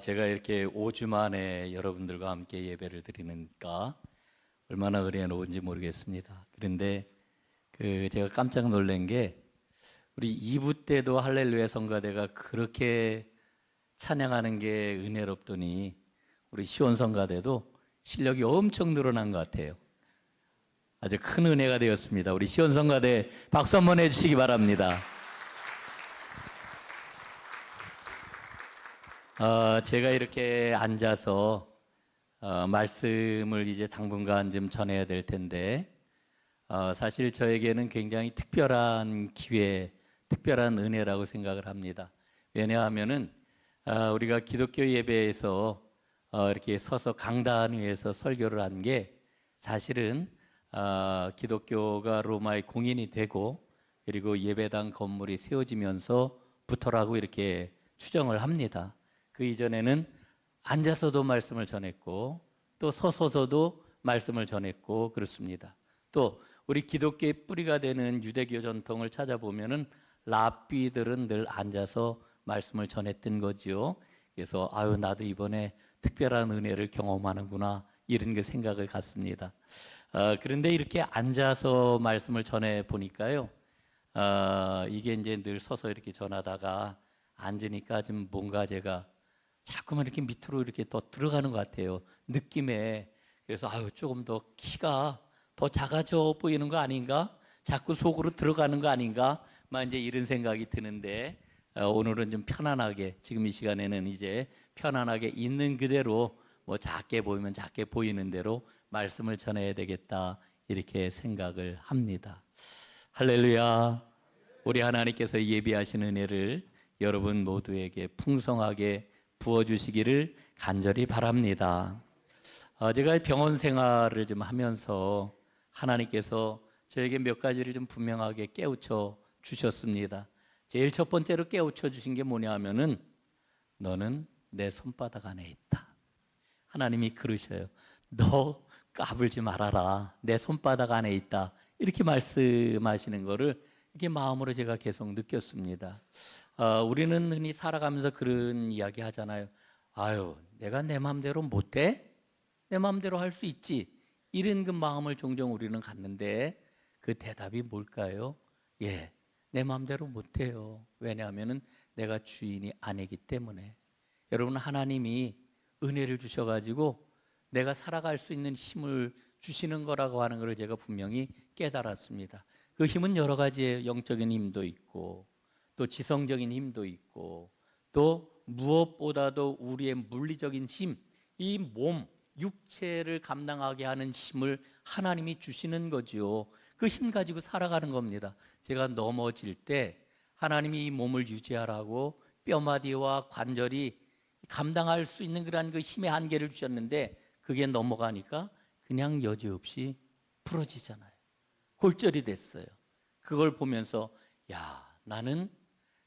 제가 이렇게 5주 만에 여러분들과 함께 예배를 드리니까 얼마나 은혜로운지 모르겠습니다. 그런데 제가 깜짝 놀란 게 우리 2부 때도 할렐루야 성가대가 그렇게 찬양하는 게 은혜롭더니 우리 시온 성가대도 실력이 엄청 늘어난 것 같아요. 아주 큰 은혜가 되었습니다. 우리 시온 성가대 박수 한번 해주시기 바랍니다. 제가 이렇게 앉아서 말씀을 이제 당분간 좀 전해야 될 텐데 사실 저에게는 굉장히 특별한 기회, 특별한 은혜라고 생각을 합니다. 왜냐하면은 우리가 기독교 예배에서 이렇게 서서 강단 위에서 설교를 한 게 사실은 기독교가 로마의 공인이 되고 그리고 예배당 건물이 세워지면서부터라고 이렇게 추정을 합니다. 그 이전에는 앉아서도 말씀을 전했고 또 서서도 말씀을 전했고 그렇습니다. 또 우리 기독교의 뿌리가 되는 유대교 전통을 찾아보면은 랍비들은 늘 앉아서 말씀을 전했던 거지요. 그래서 나도 이번에 특별한 은혜를 경험하는구나 이런 그 생각을 갖습니다. 그런데 이렇게 앉아서 말씀을 전해 보니까요, 이게 이제 늘 서서 이렇게 전하다가 앉으니까 좀 뭔가 제가 자꾸만 이렇게 밑으로 이렇게 더 들어가는 것 같아요. 느낌에. 그래서 조금 더 키가 더 작아져 보이는 거 아닌가? 자꾸 속으로 들어가는 거 아닌가? 막 이제 이런 생각이 드는데 오늘은 좀 편안하게 지금 이 시간에는 이제 편안하게 있는 그대로 뭐 작게 보이면 작게 보이는 대로 말씀을 전해야 되겠다 이렇게 생각을 합니다. 할렐루야. 우리 하나님께서 예비하신 은혜를 여러분 모두에게 풍성하게 부어주시기를 간절히 바랍니다. 제가 병원 생활을 좀 하면서 하나님께서 저에게 몇 가지를 좀 분명하게 깨우쳐 주셨습니다. 제일 첫 번째로 깨우쳐 주신 게 뭐냐 하면은 너는 내 손바닥 안에 있다. 하나님이 그러셔요. 너 까불지 말아라. 내 손바닥 안에 있다. 이렇게 말씀하시는 거를 이게 마음으로 제가 계속 느꼈습니다. 우리는 흔히 살아가면서 그런 이야기 하잖아요. 내가 내 마음대로 못해? 내 마음대로 할 수 있지. 이런 그 마음을 종종 우리는 갖는데 그 대답이 뭘까요? 내 마음대로 못해요. 왜냐하면은 내가 주인이 아니기 때문에. 여러분, 하나님이 은혜를 주셔가지고 내가 살아갈 수 있는 힘을 주시는 거라고 하는 것을 제가 분명히 깨달았습니다. 그 힘은 여러 가지의 영적인 힘도 있고 또 지성적인 힘도 있고 또 무엇보다도 우리의 물리적인 힘, 이 몸, 육체를 감당하게 하는 힘을 하나님이 주시는 거죠. 그 힘 가지고 살아가는 겁니다. 제가 넘어질 때 하나님이 이 몸을 유지하라고 뼈마디와 관절이 감당할 수 있는 그러한 그 힘의 한계를 주셨는데 그게 넘어가니까 그냥 여지없이 부러지잖아요. 골절이 됐어요. 그걸 보면서 나는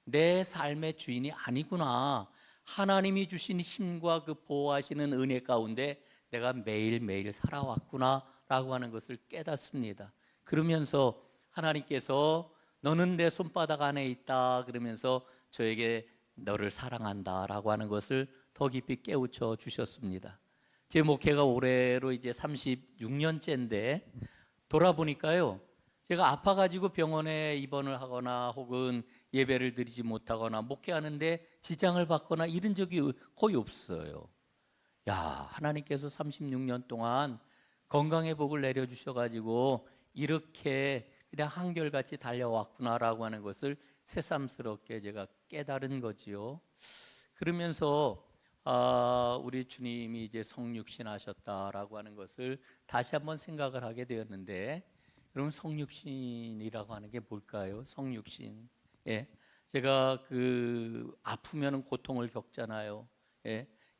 내 삶의 주인이 아니구나. 하나님이 주신 힘과 그 보호하시는 은혜 가운데 내가 매일매일 살아왔구나 라고 하는 것을 깨닫습니다. 그러면서 하나님께서 너는 내 손바닥 안에 있다 그러면서 저에게 너를 사랑한다 라고 하는 것을 더 깊이 깨우쳐 주셨습니다. 제 목회가 올해로 이제 36년째인데 돌아보니까요, 제가 아파가지고 병원에 입원을 하거나 혹은 예배를 드리지 못하거나 목회하는데 지장을 받거나 이런 적이 거의 없어요. 하나님께서 36년 동안 건강의 복을 내려주셔가지고 이렇게 그냥 한결같이 달려왔구나라고 하는 것을 새삼스럽게 제가 깨달은 거지요. 그러면서 우리 주님이 이제 성육신 하셨다라고 하는 것을 다시 한번 생각을 하게 되었는데, 그럼 성육신이라고 하는 게 뭘까요? 성육신. 제가 아프면은 고통을 겪잖아요.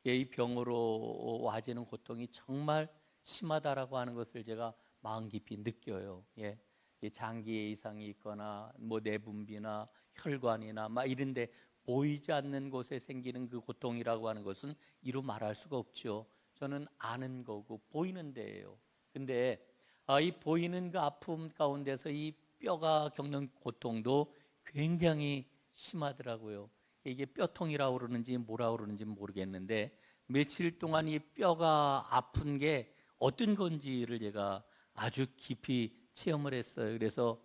이 병으로 와지는 고통이 정말 심하다라고 하는 것을 제가 마음 깊이 느껴요. 장기의 이상이 있거나 뭐 내분비나 혈관이나 막 이런데 보이지 않는 곳에 생기는 그 고통이라고 하는 것은 이루 말할 수가 없죠. 저는 아는 거고 보이는 데예요. 근데 이 보이는 그 아픔 가운데서 이 뼈가 겪는 고통도 굉장히 심하더라고요. 이게 뼈통이라고 그러는지 뭐라고 그러는지 모르겠는데 며칠 동안 이 뼈가 아픈 게 어떤 건지를 제가 아주 깊이 체험을 했어요. 그래서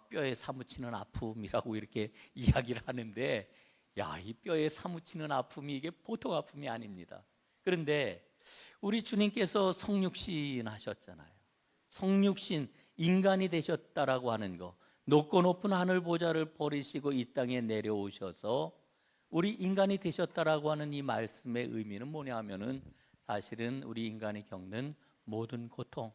뼈에 사무치는 아픔이라고 이렇게 이야기를 하는데, 야, 이 뼈에 사무치는 아픔이 이게 보통 아픔이 아닙니다. 그런데 우리 주님께서 성육신 하셨잖아요. 성육신, 인간이 되셨다라고 하는 거, 높고 높은 하늘 보좌를 버리시고 이 땅에 내려오셔서 우리 인간이 되셨다라고 하는 이 말씀의 의미는 뭐냐 하면은, 사실은 우리 인간이 겪는 모든 고통,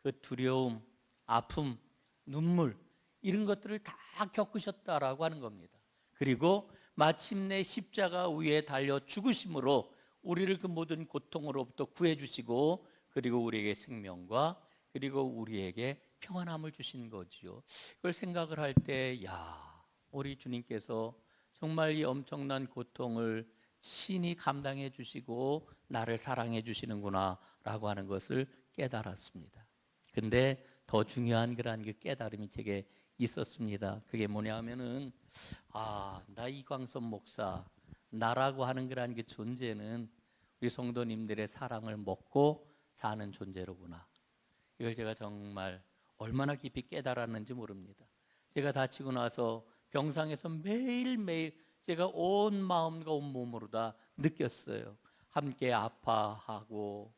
그 두려움, 아픔, 눈물, 이런 것들을 다 겪으셨다라고 하는 겁니다. 그리고 마침내 십자가 위에 달려 죽으심으로 우리를 그 모든 고통으로부터 구해주시고, 그리고 우리에게 생명과 그리고 우리에게 평안함을 주신 거지요. 그걸 생각을 할 때, 야, 우리 주님께서 정말 이 엄청난 고통을 친히 감당해 주시고 나를 사랑해 주시는구나 라고 하는 것을 깨달았습니다. 근데 더 중요한 그러한 그 깨달음이 제게 있었습니다. 그게 뭐냐 하면은, 나 이광선 목사, 나라고 하는 그러한 그 존재는 우리 성도님들의 사랑을 먹고 사는 존재로구나. 이걸 제가 정말 얼마나 깊이 깨달았는지 모릅니다. 제가 다치고 나서 병상에서 매일매일 제가 온 마음과 온 몸으로 다 느꼈어요. 함께 아파하고,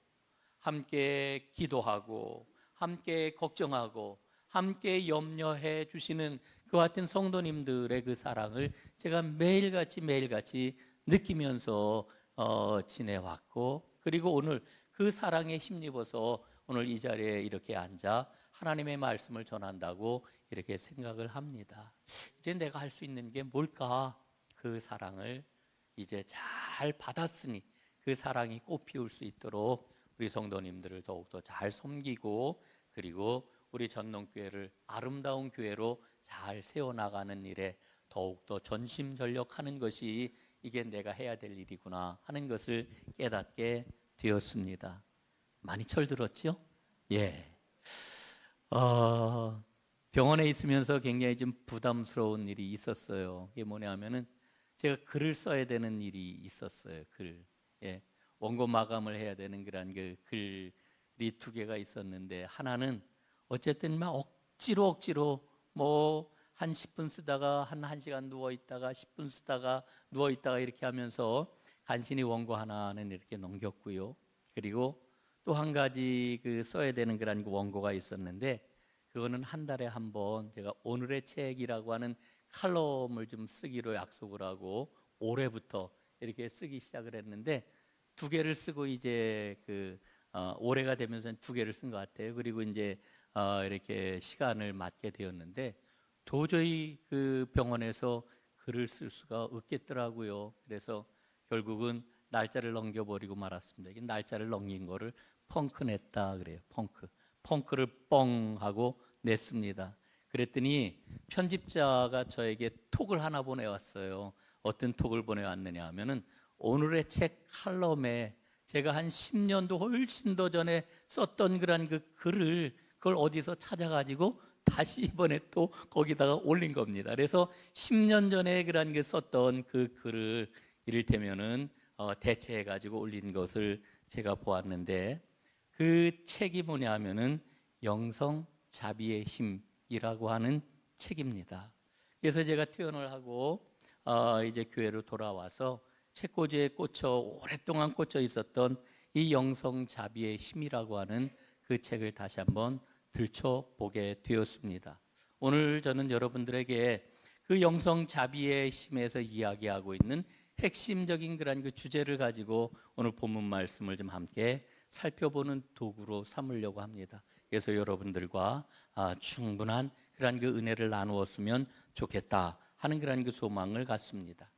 함께 기도하고, 함께 걱정하고, 함께 염려해 주시는 그와 같은 성도님들의 그 사랑을 제가 매일같이 느끼면서 지내왔고, 그리고 오늘 그 사랑에 힘입어서 오늘 이 자리에 이렇게 앉아 하나님의 말씀을 전한다고 이렇게 생각을 합니다. 이제 내가 할 수 있는 게 뭘까? 그 사랑을 이제 잘 받았으니 그 사랑이 꽃 피울 수 있도록 우리 성도님들을 더욱더 잘 섬기고, 그리고 우리 전농교회를 아름다운 교회로 잘 세워나가는 일에 더욱더 전심전력하는 것이 이게 내가 해야 될 일이구나 하는 것을 깨닫게 되었습니다. 많이 철들었죠? 예. 병원에 있으면서 굉장히 좀 부담스러운 일이 있었어요. 이게 뭐냐 하면은 제가 글을 써야 되는 일이 있었어요. 글. 예. 원고 마감을 해야 되는 그런 그 글이 두 개가 있었는데, 하나는 어쨌든 막 억지로 뭐 한 10분 쓰다가 한 1시간 누워 있다가 10분 쓰다가 누워 있다가 이렇게 하면서 간신히 원고 하나는 이렇게 넘겼고요. 그리고 또 한 가지 그 써야 되는 그런 원고가 있었는데, 그거는 한 달에 한 번 제가 오늘의 책이라고 하는 칼럼을 좀 쓰기로 약속을 하고 올해부터 이렇게 쓰기 시작을 했는데, 두 개를 쓰고 이제 올해가 되면서 두 개를 쓴 것 같아요. 그리고 이제 이렇게 시간을 맞게 되었는데, 도저히 그 병원에서 글을 쓸 수가 없겠더라고요. 그래서 결국은 날짜를 넘겨버리고 말았습니다. 이게 날짜를 넘긴 거를 펑크 냈다 그래요. 펑크를 뻥 하고 냈습니다. 그랬더니 편집자가 저에게 톡을 하나 보내왔어요. 어떤 톡을 보내왔느냐 하면은, 오늘의 책 칼럼에 제가 한 10년도 훨씬 더 전에 썼던 그런 그 글을 그걸 어디서 찾아가지고 다시 이번에 또 거기다가 올린 겁니다. 그래서 10년 전에 그런 그 썼던 그 글을 이를테면은 대체해가지고 올린 것을 제가 보았는데, 그 책이 뭐냐 하면은 영성자비의 힘이라고 하는 책입니다. 그래서 제가 퇴원을 하고 이제 교회로 돌아와서 책꽂이에 오랫동안 꽂혀 있었던 이 영성자비의 힘이라고 하는 그 책을 다시 한번 들춰보게 되었습니다. 오늘 저는 여러분들에게 그 영성자비의 힘에서 이야기하고 있는 핵심적인 그런 그 주제를 가지고 오늘 본문 말씀을 좀 함께 살펴보는 도구로 삼으려고 합니다. 그래서 여러분들과 충분한 그런 그 은혜를 나누었으면 좋겠다 하는 그런 그 소망을 갖습니다.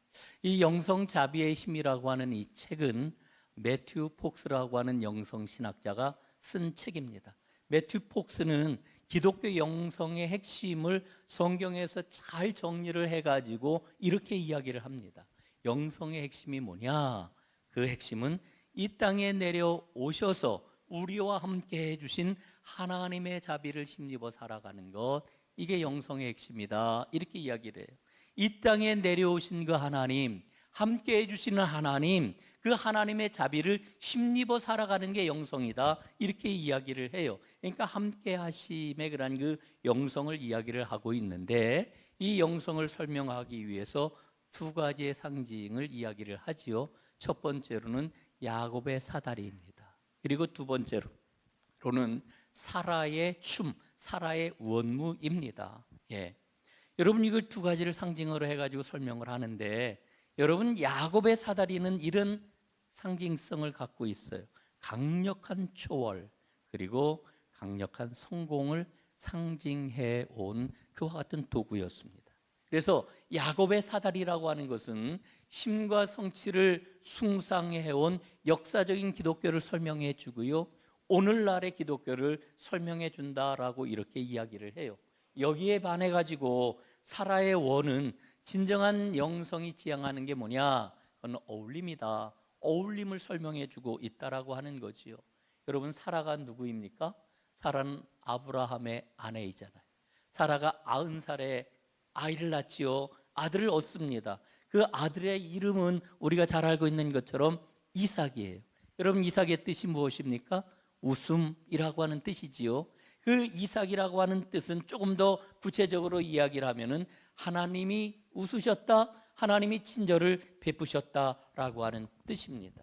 이 영성자비의 힘이라고 하는 이 책은 매튜 폭스라고 하는 영성신학자가 쓴 책입니다. 매튜 폭스는 기독교 영성의 핵심을 성경에서 잘 정리를 해가지고 이렇게 이야기를 합니다. 영성의 핵심이 뭐냐? 그 핵심은 이 땅에 내려오셔서 우리와 함께 해주신 하나님의 자비를 힘입어 살아가는 것, 이게 영성의 핵심이다 이렇게 이야기를 해요. 이 땅에 내려오신 그 하나님, 함께 해주시는 하나님, 그 하나님의 자비를 힘입어 살아가는 게 영성이다, 이렇게 이야기를 해요. 그러니까 함께 하심의 그런 그 영성을 이야기를 하고 있는데, 이 영성을 설명하기 위해서 두 가지의 상징을 이야기를 하지요. 첫 번째로는 야곱의 사다리입니다. 그리고 두 번째로는 사라의 춤, 사라의 원무입니다. 예. 여러분, 이걸 두 가지를 상징으로 해가지고 설명을 하는데, 여러분, 야곱의 사다리는 이런 상징성을 갖고 있어요. 강력한 초월, 그리고 강력한 성공을 상징해 온 그와 같은 도구였습니다. 그래서 야곱의 사다리라고 하는 것은 힘과 성취를 숭상해 온 역사적인 기독교를 설명해 주고요, 오늘날의 기독교를 설명해 준다라고 이렇게 이야기를 해요. 여기에 반해 가지고 사라의 원은 진정한 영성이 지향하는 게 뭐냐? 그건 어울림이다. 어울림을 설명해 주고 있다라고 하는 거지요. 여러분, 사라가 누구입니까? 사라는 아브라함의 아내이잖아요. 사라가 90살에 아이를 낳지요. 아들을 얻습니다. 그 아들의 이름은 우리가 잘 알고 있는 것처럼 이삭이에요. 여러분, 이삭의 뜻이 무엇입니까? 웃음이라고 하는 뜻이지요. 그 이삭이라고 하는 뜻은 조금 더 구체적으로 이야기를 하면은 하나님이 웃으셨다, 하나님이 친절을 베푸셨다라고 하는 뜻입니다.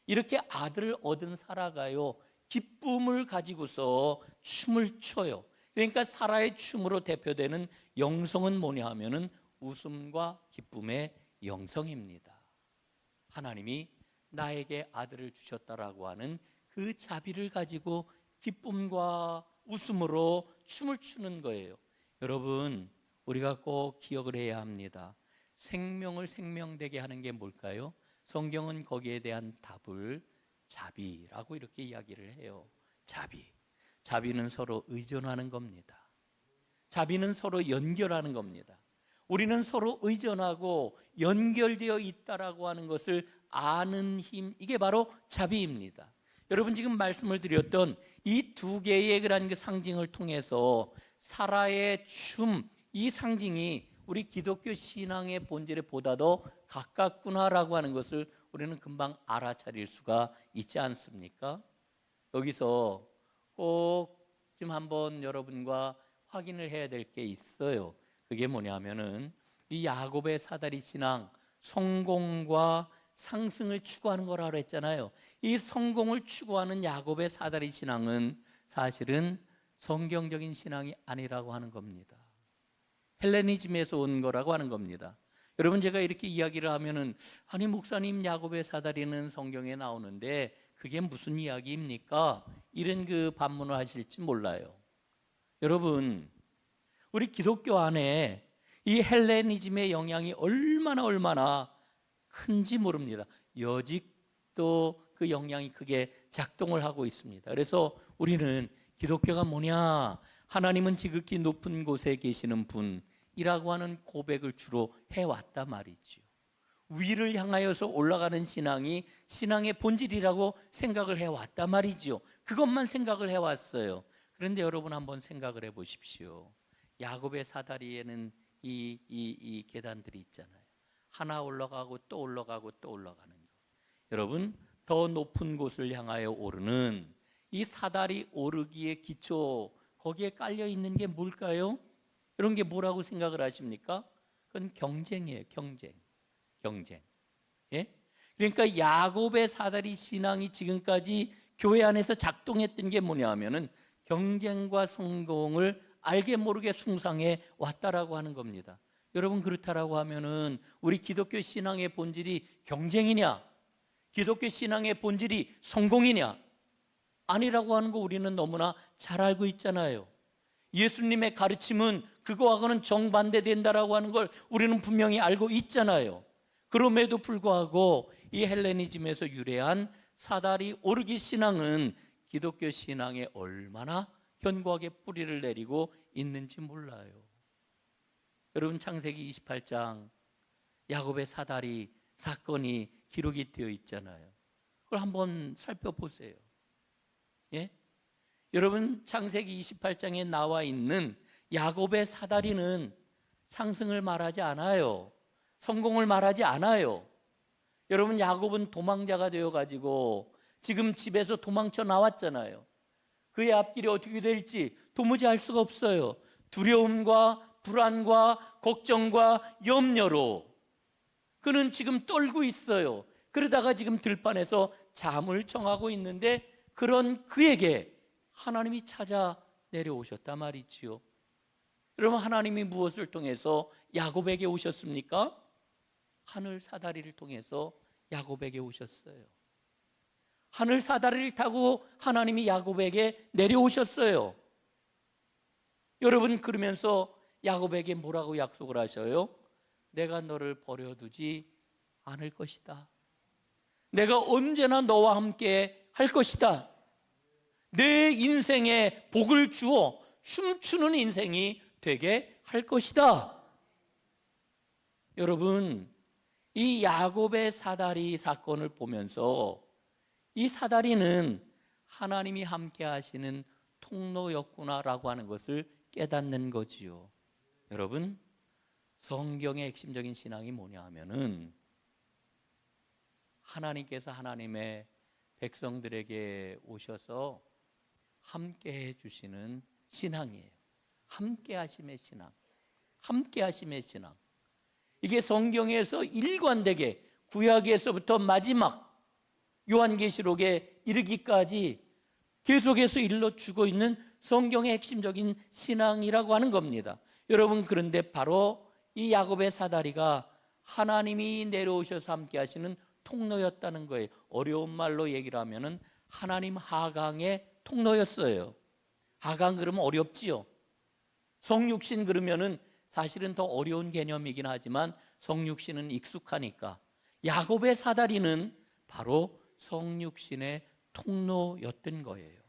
이렇게 아들을 얻은 사라가요, 기쁨을 가지고서 춤을 춰요. 그러니까 사라의 춤으로 대표되는 영성은 뭐냐 하면은 웃음과 기쁨의 영성입니다. 하나님이 나에게 아들을 주셨다라고 하는 그 자비를 가지고 기쁨과 웃음으로 춤을 추는 거예요. 여러분, 우리가 꼭 기억을 해야 합니다. 생명을 생명되게 하는 게 뭘까요? 성경은 거기에 대한 답을 자비라고 이렇게 이야기를 해요. 자비는 서로 의존하는 겁니다. 자비는 서로 연결하는 겁니다. 우리는 서로 의존하고 연결되어 있다라고 하는 것을 아는 힘, 이게 바로 자비입니다. 여러분, 지금 말씀을 드렸던 이 두 개의 그런 그 상징을 통해서 사라의 춤, 이 상징이 우리 기독교 신앙의 본질에 보다 더 가깝구나라고 하는 것을 우리는 금방 알아차릴 수가 있지 않습니까? 여기서 꼭 좀 한번 여러분과 확인을 해야 될 게 있어요. 그게 뭐냐면은 이 야곱의 사다리 신앙, 성공과 상승을 추구하는 거라고 했잖아요. 이 성공을 추구하는 야곱의 사다리 신앙은 사실은 성경적인 신앙이 아니라고 하는 겁니다. 헬레니즘에서 온 거라고 하는 겁니다. 여러분, 제가 이렇게 이야기를 하면은, 아니 목사님, 야곱의 사다리는 성경에 나오는데 그게 무슨 이야기입니까? 이런 그 반문을 하실지 몰라요. 여러분, 우리 기독교 안에 이 헬레니즘의 영향이 얼마나 큰지 모릅니다. 여직도 그 영향이 크게 작동을 하고 있습니다. 그래서 우리는 기독교가 뭐냐? 하나님은 지극히 높은 곳에 계시는 분이라고 하는 고백을 주로 해왔단 말이죠. 위를 향하여서 올라가는 신앙이 신앙의 본질이라고 생각을 해왔단 말이죠. 그것만 생각을 해왔어요. 그런데 여러분, 한번 생각을 해보십시오. 야곱의 사다리에는 이 계단들이 있잖아요. 하나 올라가고 또 올라가고 또 올라가는 거. 여러분, 더 높은 곳을 향하여 오르는 이 사다리 오르기의 기초, 거기에 깔려 있는 게 뭘까요? 이런 게 뭐라고 생각을 하십니까? 그건 경쟁이에요. 경쟁. 예? 그러니까 야곱의 사다리 신앙이 지금까지 교회 안에서 작동했던 게 뭐냐 하면은 경쟁과 성공을 알게 모르게 숭상해 왔다라고 하는 겁니다. 여러분, 그렇다라고 하면은 우리 기독교 신앙의 본질이 경쟁이냐? 기독교 신앙의 본질이 성공이냐? 아니라고 하는 거 우리는 너무나 잘 알고 있잖아요. 예수님의 가르침은 그거하고는 정반대된다라고 하는 걸 우리는 분명히 알고 있잖아요. 그럼에도 불구하고 이 헬레니즘에서 유래한 사다리 오르기 신앙은 기독교 신앙에 얼마나 견고하게 뿌리를 내리고 있는지 몰라요. 여러분, 창세기 28장 야곱의 사다리 사건이 기록이 되어 있잖아요. 그걸 한번 살펴보세요. 예? 여러분, 창세기 28장에 나와 있는 야곱의 사다리는 상승을 말하지 않아요. 성공을 말하지 않아요. 여러분, 야곱은 도망자가 되어가지고 지금 집에서 도망쳐 나왔잖아요. 그의 앞길이 어떻게 될지 도무지 알 수가 없어요. 두려움과 불안과 걱정과 염려로 그는 지금 떨고 있어요. 그러다가 지금 들판에서 잠을 청하고 있는데 그런 그에게 하나님이 찾아 내려오셨단 말이지요. 여러분, 하나님이 무엇을 통해서 야곱에게 오셨습니까? 하늘 사다리를 통해서 야곱에게 오셨어요. 하늘 사다리를 타고 하나님이 야곱에게 내려오셨어요. 여러분, 그러면서 야곱에게 뭐라고 약속을 하셔요? 내가 너를 버려두지 않을 것이다. 내가 언제나 너와 함께 할 것이다. 내 인생에 복을 주어 춤추는 인생이 되게 할 것이다. 여러분, 이 야곱의 사다리 사건을 보면서 이 사다리는 하나님이 함께 하시는 통로였구나라고 하는 것을 깨닫는 거지요. 여러분, 성경의 핵심적인 신앙이 뭐냐 하면은 하나님께서 하나님의 백성들에게 오셔서 함께 해주시는 신앙이에요. 함께 하심의 신앙. 함께 하심의 신앙. 이게 성경에서 일관되게 구약에서부터 마지막 요한계시록에 이르기까지 계속해서 일러주고 있는 성경의 핵심적인 신앙이라고 하는 겁니다. 여러분, 그런데 바로 이 야곱의 사다리가 하나님이 내려오셔서 함께 하시는 통로였다는 거예요. 어려운 말로 얘기를 하면은 하나님 하강의 통로였어요. 하강 그러면 어렵지요. 성육신 그러면은 사실은 더 어려운 개념이긴 하지만 성육신은 익숙하니까 야곱의 사다리는 바로 성육신의 통로였던 거예요.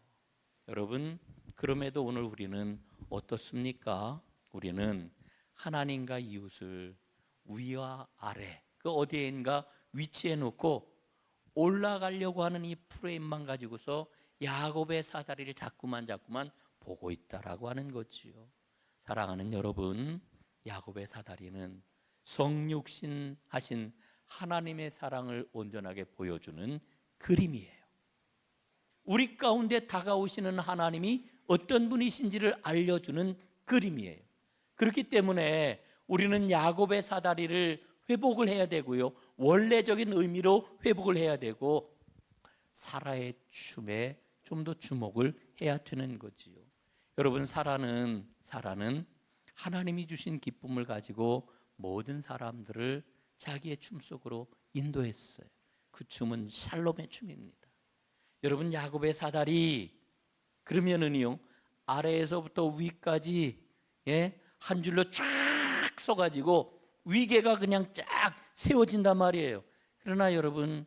여러분, 그럼에도 오늘 우리는 어떻습니까? 우리는 하나님과 이웃을 위와 아래 그 어디에인가 위치해 놓고 올라가려고 하는 이 프레임만 가지고서 야곱의 사다리를 자꾸만 보고 있다라고 하는 거지요. 사랑하는 여러분, 야곱의 사다리는 성육신 하신 하나님의 사랑을 온전하게 보여주는 그림이에요. 우리 가운데 다가오시는 하나님이 어떤 분이신지를 알려주는 그림이에요. 그렇기 때문에 우리는 야곱의 사다리를 회복을 해야 되고요, 원래적인 의미로 회복을 해야 되고 사라의 춤에 좀 더 주목을 해야 되는 거지요. 여러분, 사라는 하나님이 주신 기쁨을 가지고 모든 사람들을 자기의 춤 속으로 인도했어요. 그 춤은 샬롬의 춤입니다. 여러분, 야곱의 사다리 그러면은요 아래에서부터 위까지 한 줄로 쫙 서가지고 위계가 그냥 쫙 세워진단 말이에요. 그러나 여러분,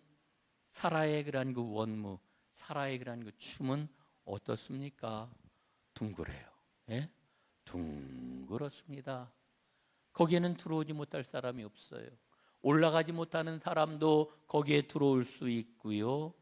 사라의 그런 그 원무, 사라의 그런 그 춤은 어떻습니까? 둥그래요. 둥그렇습니다. 거기에는 들어오지 못할 사람이 없어요. 올라가지 못하는 사람도 거기에 들어올 수 있고요,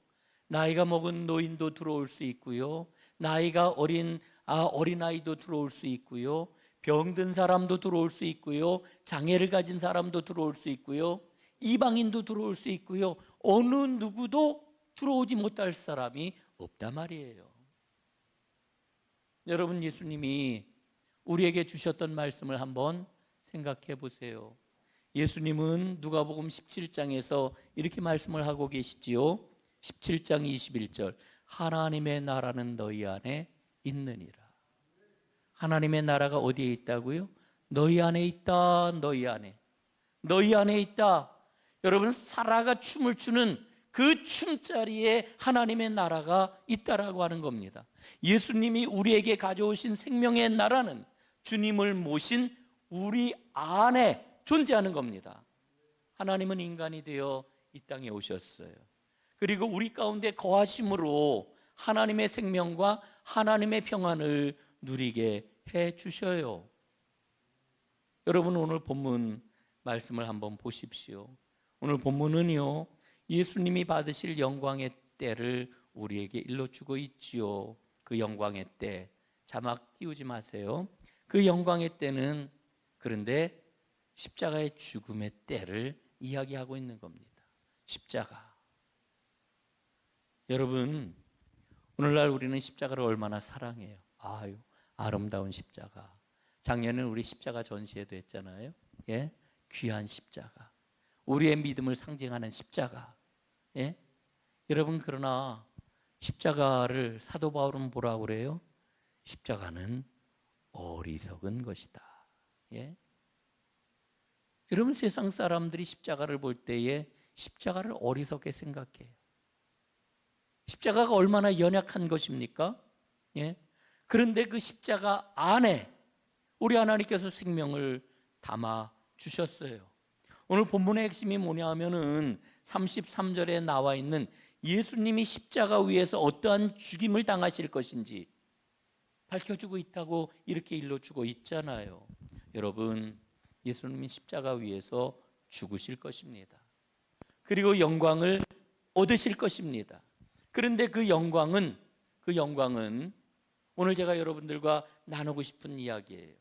나이가 먹은 노인도 들어올 수 있고요, 나이가 어린아이도 들어올 수 있고요, 병든 사람도 들어올 수 있고요, 장애를 가진 사람도 들어올 수 있고요, 이방인도 들어올 수 있고요, 어느 누구도 들어오지 못할 사람이 없단 말이에요. 여러분, 예수님이 우리에게 주셨던 말씀을 한번 생각해 보세요. 예수님은 누가복음 17장에서 이렇게 말씀을 하고 계시지요. 17장 21절, 하나님의 나라는 너희 안에 있느니라. 하나님의 나라가 어디에 있다고요? 너희 안에 있다. 너희 안에 있다. 여러분, 사라가 춤을 추는 그 춤자리에 하나님의 나라가 있다라고 하는 겁니다. 예수님이 우리에게 가져오신 생명의 나라는 주님을 모신 우리 안에 존재하는 겁니다. 하나님은 인간이 되어 이 땅에 오셨어요. 그리고 우리 가운데 거하심으로 하나님의 생명과 하나님의 평안을 누리게 해 주셔요. 여러분, 오늘 본문 말씀을 한번 보십시오. 오늘 본문은요, 예수님이 받으실 영광의 때를 우리에게 일러주고 있지요. 그 영광의 때, 자막 띄우지 마세요. 그 영광의 때는 그런데 십자가의 죽음의 때를 이야기하고 있는 겁니다. 십자가. 여러분, 오늘날 우리는 십자가를 얼마나 사랑해요. 아유, 아름다운 십자가. 작년에 우리 십자가 전시회도 했잖아요. 예? 귀한 십자가. 우리의 믿음을 상징하는 십자가. 예? 여러분, 그러나 십자가를 사도 바울은 뭐라고 그래요? 십자가는 어리석은 것이다. 예? 여러분, 세상 사람들이 십자가를 볼 때에 십자가를 어리석게 생각해요. 십자가가 얼마나 연약한 것입니까? 예? 그런데 그 십자가 안에 우리 하나님께서 생명을 담아 주셨어요. 오늘 본문의 핵심이 뭐냐 하면은 33절에 나와 있는 예수님이 십자가 위에서 어떠한 죽임을 당하실 것인지 밝혀주고 있다고 이렇게 일러주고 있잖아요. 여러분, 예수님이 십자가 위에서 죽으실 것입니다. 그리고 영광을 얻으실 것입니다. 그런데 그 영광은 오늘 제가 여러분들과 나누고 싶은 이야기예요.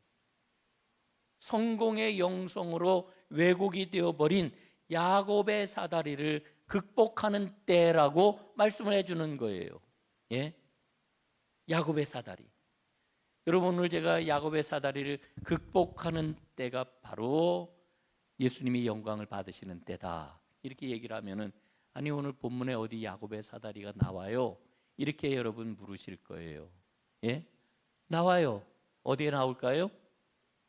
성공의 영성으로 왜곡이 되어버린 야곱의 사다리를 극복하는 때라고 말씀을 해주는 거예요. 예? 야곱의 사다리. 여러분, 오늘 제가 야곱의 사다리를 극복하는 때가 바로 예수님이 영광을 받으시는 때다, 이렇게 얘기를 하면은, 아니 오늘 본문에 어디 야곱의 사다리가 나와요? 이렇게 여러분 물으실 거예요. 예? 나와요. 어디에 나올까요?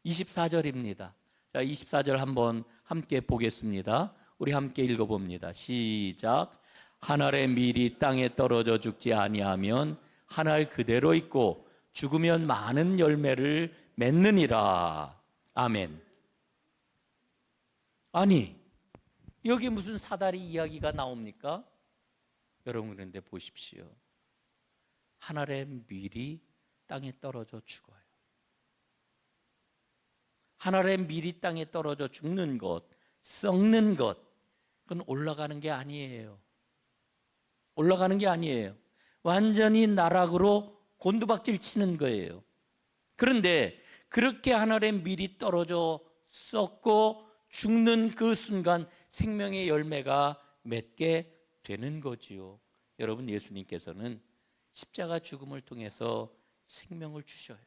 24절입니다. 자, 24절 한번 함께 보겠습니다. 우리 함께 읽어봅니다. 시작. 한 알의 밀이 땅에 떨어져 죽지 아니하면 한 알 그대로 있고 죽으면 많은 열매를 맺느니라. 아멘. 아니, 여기 무슨 사다리 이야기가 나옵니까? 여러분, 그런데 보십시오. 한 알의 밀이 땅에 떨어져 죽어요. 한 알의 밀이 땅에 떨어져 죽는 것, 썩는 것, 그건 올라가는 게 아니에요. 올라가는 게 아니에요. 완전히 나락으로 곤두박질 치는 거예요. 그런데 그렇게 한 알의 밀이 떨어져 썩고 죽는 그 순간 생명의 열매가 맺게 되는 거지요. 여러분, 예수님께서는 십자가 죽음을 통해서 생명을 주셔요.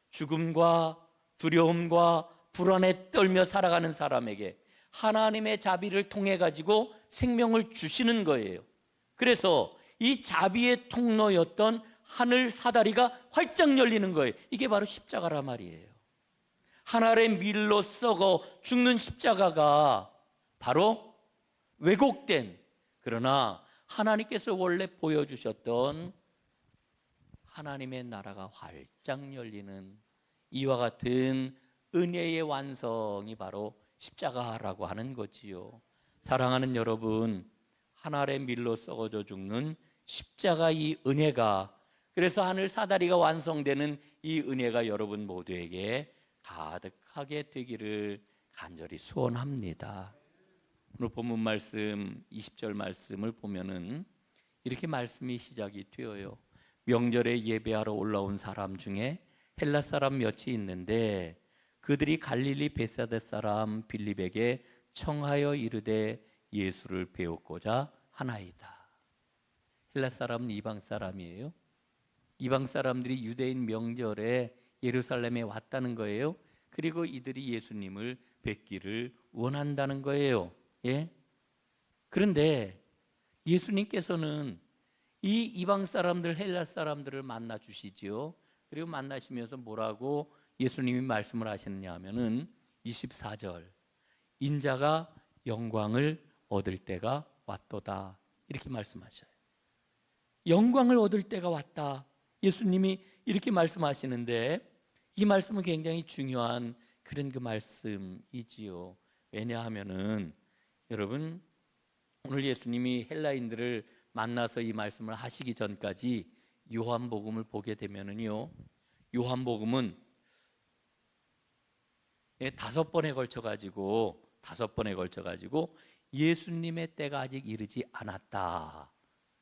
죽음과 두려움과 불안에 떨며 살아가는 사람에게 하나님의 자비를 통해 가지고 생명을 주시는 거예요. 그래서 이 자비의 통로였던 하늘 사다리가 활짝 열리는 거예요. 이게 바로 십자가란 말이에요. 한 알의 밀로 썩어 죽는 십자가가 바로 왜곡된, 그러나 하나님께서 원래 보여주셨던 하나님의 나라가 활짝 열리는 이와 같은 은혜의 완성이 바로 십자가라고 하는 거지요. 사랑하는 여러분, 한 알의 밀로 썩어져 죽는 십자가, 이 은혜가, 그래서 하늘 사다리가 완성되는 이 은혜가 여러분 모두에게 가득하게 되기를 간절히 소원합니다. 오늘 본문 말씀 20절 말씀을 보면은 이렇게 말씀이 시작이 되어요. 명절에 예배하러 올라온 사람 중에 헬라 사람 몇이 있는데 그들이 갈릴리 베사다 사람 빌립에게 청하여 이르되 예수를 배우고자 하나이다. 헬라 사람은 이방 사람이에요. 이방 사람들이 유대인 명절에 예루살렘에 왔다는 거예요. 그리고 이들이 예수님을 뵙기를 원한다는 거예요. 예? 그런데 예수님께서는 이 이방 사람들, 헬라 사람들을 만나 주시지요. 그리고 만나시면서 뭐라고 예수님이 말씀을 하시느냐 하면은 24절, 인자가 영광을 얻을 때가 왔도다, 이렇게 말씀하셔요. 영광을 얻을 때가 왔다, 예수님이 이렇게 말씀하시는데, 이 말씀은 굉장히 중요한 그런 그 말씀이지요. 왜냐하면은 여러분, 오늘 예수님이 헬라인들을 만나서 이 말씀을 하시기 전까지 요한복음을 보게 되면은요, 요한복음은 5번에 걸쳐 가지고 예수님의 때가 아직 이르지 않았다,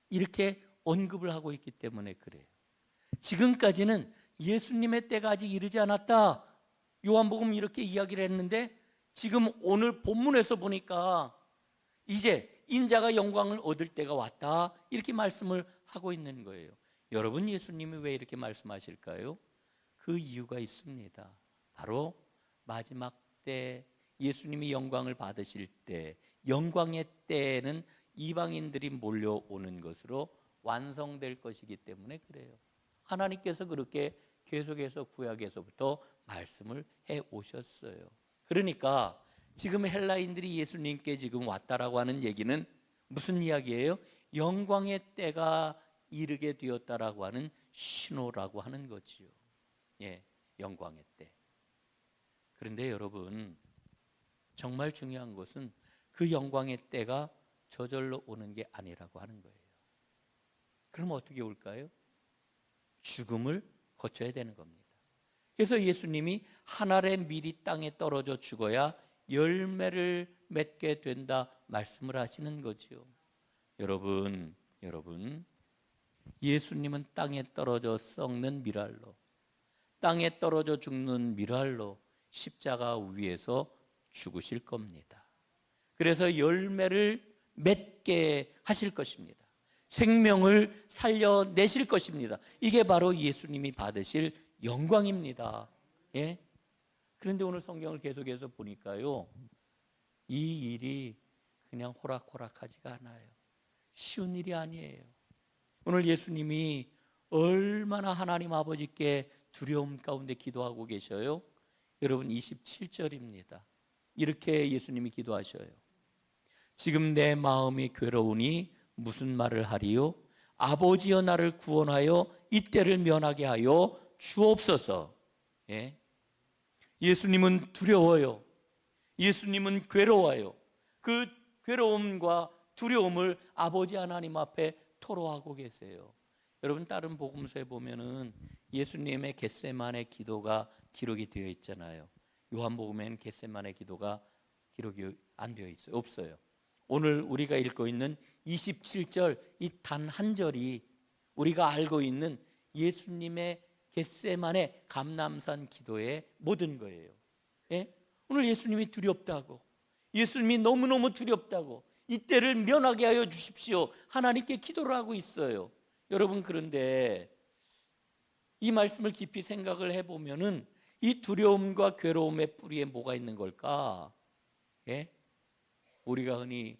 이렇게 언급을 하고 있기 때문에 그래요. 지금까지는 예수님의 때가 아직 이르지 않았다, 요한복음 이렇게 이야기를 했는데 지금 오늘 본문에서 보니까 이제 인자가 영광을 얻을 때가 왔다 이렇게 말씀을 하고 있는 거예요. 여러분, 예수님이 왜 이렇게 말씀하실까요? 그 이유가 있습니다. 바로 마지막 때 예수님이 영광을 받으실 때, 영광의 때에는 이방인들이 몰려오는 것으로 완성될 것이기 때문에 그래요. 하나님께서 그렇게 계속해서 구약에서부터 말씀을 해 오셨어요. 그러니까 지금 헬라인들이 예수님께 지금 왔다라고 하는 얘기는 무슨 이야기예요? 영광의 때가 이르게 되었다라고 하는 신호라고 하는 거지요. 예, 영광의 때. 그런데 여러분, 정말 중요한 것은 그 영광의 때가 저절로 오는 게 아니라고 하는 거예요. 그럼 어떻게 올까요? 죽음을 거쳐야 되는 겁니다. 그래서 예수님이 한 알의 밀이 땅에 떨어져 죽어야 열매를 맺게 된다 말씀을 하시는 거지요. 여러분, 예수님은 땅에 떨어져 썩는 밀알로, 땅에 떨어져 죽는 밀알로 십자가 위에서 죽으실 겁니다. 그래서 열매를 맺게 하실 것입니다. 생명을 살려내실 것입니다. 이게 바로 예수님이 받으실 영광입니다. 예? 그런데 오늘 성경을 계속해서 보니까요, 이 일이 그냥 호락호락하지가 않아요. 쉬운 일이 아니에요. 오늘 예수님이 얼마나 하나님 아버지께 두려움 가운데 기도하고 계셔요? 여러분, 27절입니다. 이렇게 예수님이 기도하셔요. 지금 내 마음이 괴로우니 무슨 말을 하리요? 아버지여, 나를 구원하여 이때를 면하게 하여 주옵소서. 예? 예수님은 두려워요. 예수님은 괴로워요. 그 괴로움과 두려움을 아버지 하나님 앞에 토로하고 계세요. 여러분, 다른 복음서에 보면은 예수님의 겟세마네 기도가 기록이 되어 있잖아요. 요한복음에는 겟세마네 기도가 기록이 안 되어 있어요. 없어요. 오늘 우리가 읽고 있는 27절 이 단 한 절이 우리가 알고 있는 예수님의 겟세마네 감람산 기도의 모든 거예요. 예? 오늘 예수님이 두렵다고, 예수님이 너무너무 두렵다고, 이때를 면하게 하여 주십시오, 하나님께 기도를 하고 있어요. 여러분, 그런데 이 말씀을 깊이 생각을 해보면은 이 두려움과 괴로움의 뿌리에 뭐가 있는 걸까? 예? 우리가 흔히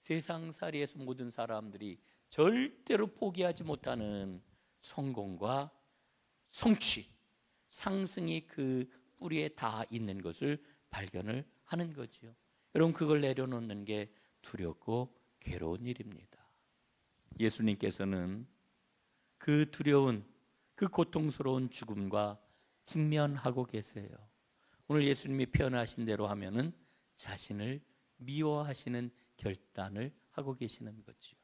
세상살이에서 모든 사람들이 절대로 포기하지 못하는 성공과 성취, 상승이 그 뿌리에 다 있는 것을 발견을 하는 거지요. 여러분, 그걸 내려놓는 게 두렵고 괴로운 일입니다. 예수님께서는 그 두려운, 그 고통스러운 죽음과 직면하고 계세요. 오늘 예수님이 표현하신 대로 하면은 자신을 미워하시는 결단을 하고 계시는 거지요.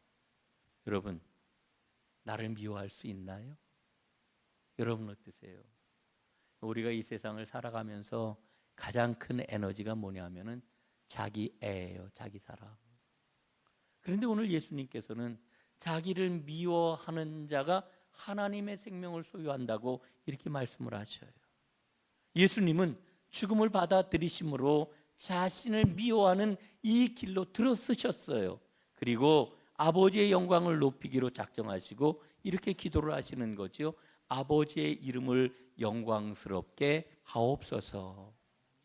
여러분, 나를 미워할 수 있나요? 여러분 어떠세요? 우리가 이 세상을 살아가면서 가장 큰 에너지가 뭐냐면은 자기 애예요. 자기 사랑. 그런데 오늘 예수님께서는 자기를 미워하는 자가 하나님의 생명을 소유한다고 이렇게 말씀을 하셔요. 예수님은 죽음을 받아들이심으로 자신을 미워하는 이 길로 들어서셨어요. 그리고 아버지의 영광을 높이기로 작정하시고 이렇게 기도를 하시는 거죠. 아버지의 이름을 영광스럽게 하옵소서.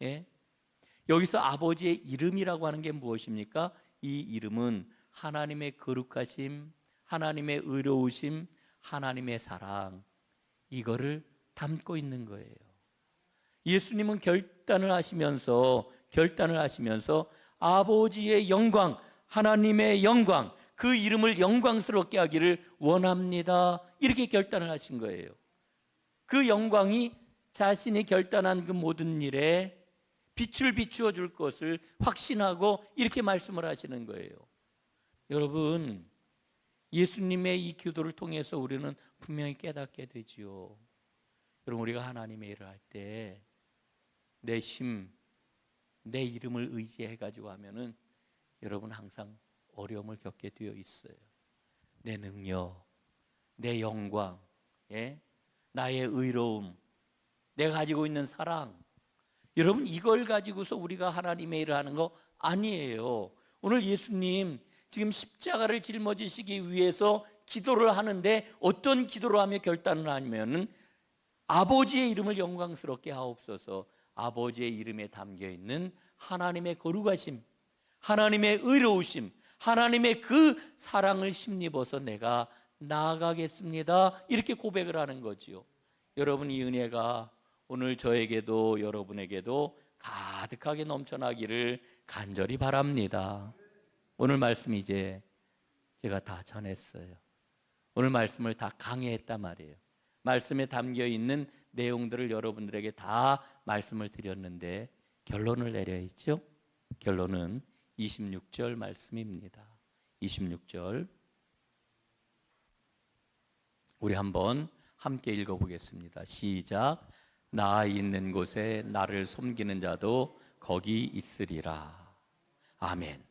예? 여기서 아버지의 이름이라고 하는 게 무엇입니까? 이 이름은 하나님의 거룩하심, 하나님의 의로우심, 하나님의 사랑, 이거를 담고 있는 거예요. 예수님은 결단을 하시면서 아버지의 영광, 하나님의 영광, 그 이름을 영광스럽게 하기를 원합니다, 이렇게 결단을 하신 거예요. 그 영광이 자신이 결단한 그 모든 일에 빛을 비추어 줄 것을 확신하고 이렇게 말씀을 하시는 거예요. 여러분, 예수님의 이 기도를 통해서 우리는 분명히 깨닫게 되지요. 여러분, 우리가 하나님의 일을 할 때 내 심, 내 이름을 의지해 가지고 하면은 여러분 항상 어려움을 겪게 되어 있어요. 내 능력, 내 영광, 예? 나의 의로움, 내가 가지고 있는 사랑, 여러분, 이걸 가지고서 우리가 하나님의 일을 하는 거 아니에요. 오늘 예수님 지금 십자가를 짊어지시기 위해서 기도를 하는데 어떤 기도를 하며 결단을 하냐면은 아버지의 이름을 영광스럽게 하옵소서. 아버지의 이름에 담겨 있는 하나님의 거룩하심, 하나님의 의로우심, 하나님의 그 사랑을 힘입어서 내가 나아가겠습니다. 이렇게 고백을 하는 거지요. 여러분, 이 은혜가 오늘 저에게도 여러분에게도 가득하게 넘쳐나기를 간절히 바랍니다. 오늘 말씀 이제 제가 다 전했어요. 오늘 말씀을 다 강해했단 말이에요. 말씀에 담겨 있는 내용들을 여러분들에게 다 말씀을 드렸는데 결론을 내려야죠. 결론은 26절 말씀입니다. 26절 우리 한번 함께 읽어보겠습니다. 시작. 나 있는 곳에 나를 섬기는 자도 거기 있으리라. 아멘.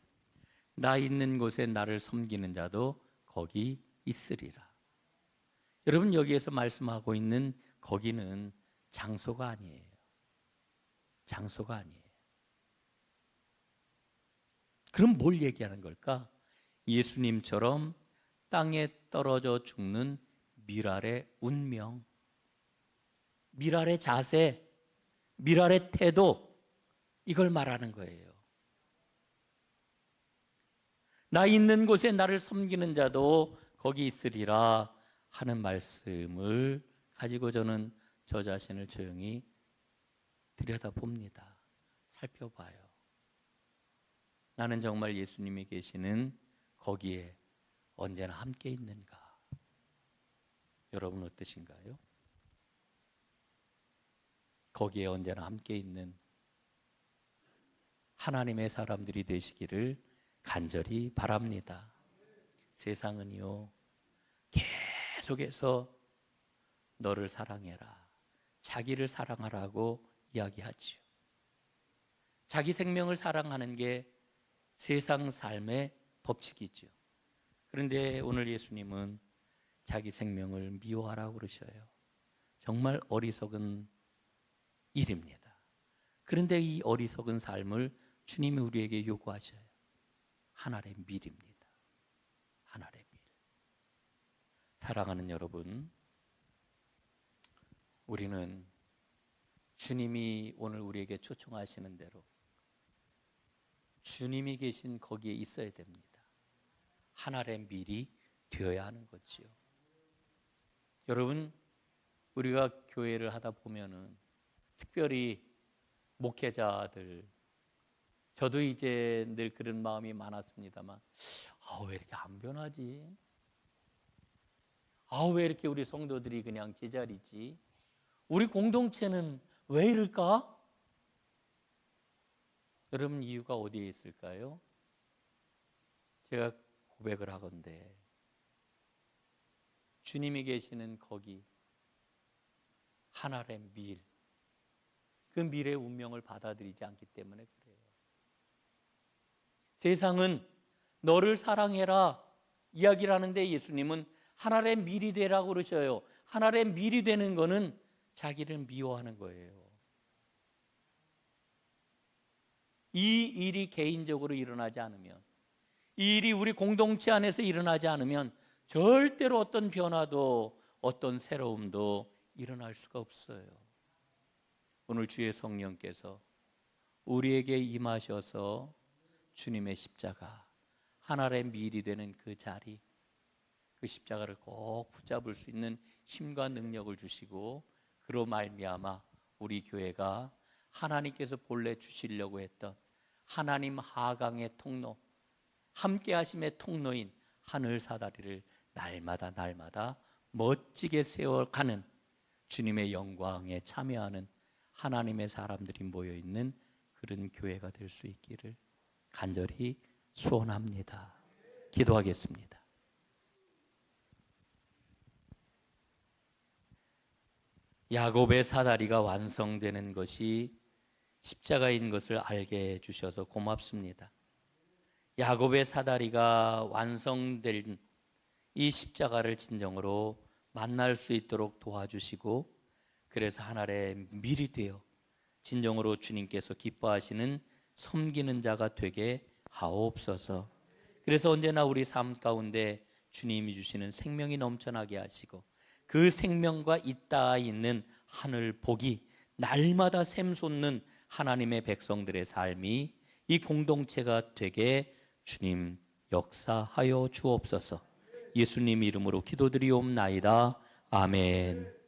나 있는 곳에 나를 섬기는 자도 거기 있으리라. 여러분, 여기에서 말씀하고 있는 거기는 장소가 아니에요. 장소가 아니에요. 그럼 뭘 얘기하는 걸까? 예수님처럼 땅에 떨어져 죽는 미랄의 운명, 미랄의 자세, 미랄의 태도, 이걸 말하는 거예요. 나 있는 곳에 나를 섬기는 자도 거기 있으리라 하는 말씀을 가지고 저는 저 자신을 조용히 들여다봅니다. 살펴봐요. 나는 정말 예수님이 계시는 거기에 언제나 함께 있는가? 여러분 어떠신가요? 거기에 언제나 함께 있는 하나님의 사람들이 되시기를 간절히 바랍니다. 세상은요, 계속해서 너를 사랑해라, 자기를 사랑하라고 이야기하지요. 자기 생명을 사랑하는 게 세상 삶의 법칙이죠. 그런데 오늘 예수님은 자기 생명을 미워하라고 그러셔요. 정말 어리석은 일입니다. 그런데 이 어리석은 삶을 주님이 우리에게 요구하셔요. 하나의 밀입니다. 하나의 밀. 사랑하는 여러분, 우리는 주님이 오늘 우리에게 초청하시는 대로 주님이 계신 거기에 있어야 됩니다. 하나의 밀이 되어야 하는 거지요. 여러분, 우리가 교회를 하다 보면은 특별히 목회자들, 저도 이제 늘 그런 마음이 많았습니다만, 왜 이렇게 안 변하지? 왜 이렇게 우리 성도들이 그냥 제자리지? 우리 공동체는 왜 이럴까? 여러분, 이유가 어디에 있을까요? 제가 고백을 하건대 주님이 계시는 거기 하나의 밀, 그 밀의 운명을 받아들이지 않기 때문에 그래요. 세상은 너를 사랑해라 이야기를 하는데 예수님은 하나의 밀이 되라고 그러셔요. 하나의 밀이 되는 거는 자기를 미워하는 거예요. 이 일이 개인적으로 일어나지 않으면, 이 일이 우리 공동체 안에서 일어나지 않으면 절대로 어떤 변화도 어떤 새로움도 일어날 수가 없어요. 오늘 주의 성령께서 우리에게 임하셔서 주님의 십자가, 하나의 밀이 되는 그 자리, 그 십자가를 꼭 붙잡을 수 있는 힘과 능력을 주시고, 그로 말미암아 우리 교회가 하나님께서 본래 주시려고 했던 하나님 하강의 통로, 함께 하심의 통로인 하늘 사다리를 날마다 날마다 멋지게 세워가는 주님의 영광에 참여하는 하나님의 사람들이 모여있는 그런 교회가 될 수 있기를 간절히 소원합니다. 기도하겠습니다. 야곱의 사다리가 완성되는 것이 십자가인 것을 알게 해주셔서 고맙습니다. 야곱의 사다리가 완성된 이 십자가를 진정으로 만날 수 있도록 도와주시고, 그래서 하나의 밀이 되어 진정으로 주님께서 기뻐하시는 섬기는 자가 되게 하옵소서. 그래서 언제나 우리 삶 가운데 주님이 주시는 생명이 넘쳐나게 하시고 그 생명과 잇닿아 있는 하늘 복이 날마다 샘솟는 하나님의 백성들의 삶이 이 공동체가 되게 주님 역사하여 주옵소서. 예수님 이름으로 기도드리옵나이다. 아멘.